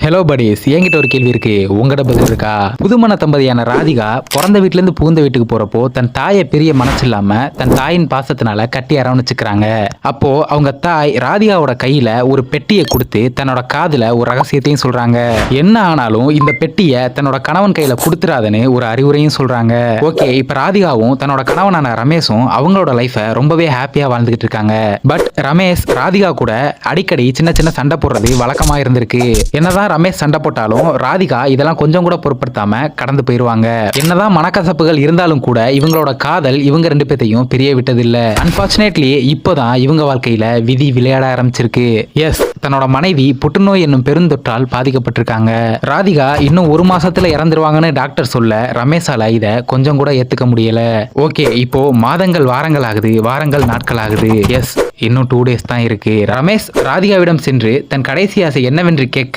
Hello buddies, என்கிட்ட ஒரு கேள்வி இருக்கு. உங்ககிட்ட பதில் இருக்கா? புதுமண தம்பதியான ராதிகா பிறந்த வீட்ல இருந்து புகுந்த வீட்டுக்கு போறப்போ தன் தாயை பிரிய மனசு இல்லாம தன் தாயின் பாசத்தினால கட்டி அரவணைச்சுக்கிறாங்க. அப்போ அவங்க தாய் ராதிகாவோட கையில ஒரு பெட்டியை கொடுத்து தன்னோட காதுல ஒரு ரகசியத்தையும் சொல்றாங்க. என்ன ஆனாலும் இந்த பெட்டியை தன்னோட கணவன் கையில கொடுத்துறாதுன்னு ஒரு அறிவுரையும் சொல்றாங்க. ஓகே, இப்ப ராதிகாவும் தன்னோட கணவனான ரமேஷும் அவங்களோட லைஃபை ரொம்பவே ஹாப்பியா வாழ்ந்துகிட்டு இருக்காங்க. பட் ரமேஷ் ராதிகா கூட அடிக்கடி சின்ன சின்ன சண்டை போடுறது வழக்கமா இருந்திருக்கு. என்னதான் ரமேஷ் சண்டை போட்டாலும் ராதிகா இதெல்லாம் கொஞ்சம் கூட பொருட்படுத்தாம கடந்து போயிருவாங்க. என்னதான் மனக்கசப்புகள் இருந்தாலும் கூட இவங்களோட காதல் இவங்க ரெண்டு பேத்தையும் பிரிய விட்டதில்லை. அன்பார்ச்சுனேட்லி இப்போதான் இவங்க வாழ்க்கையில விதி விளையாட ஆரம்பிச்சிருக்கு. எஸ், தன்னோட மனைவி புற்றுநோய் என்னும் பெருந்தொற்றால் பாதிக்கப்பட்டிருக்காங்க. ராதிகா இன்னும் ஒரு மாசத்துல இறந்துருவாங்கன்னு டாக்டர் சொல்ல ரமேஷால இத கொஞ்சம் கூட ஏத்துக்க முடியல. ஓகே, இப்போ மாதங்கள் வாரங்கள் ஆகுது, வாரங்கள் நாட்கள் ஆகுது. எஸ், இன்னும் 2 days தான் இருக்கு. ரமேஷ் ராதிகாவிடம் சென்று தன் கடைசி ஆசை என்னவென்று கேட்க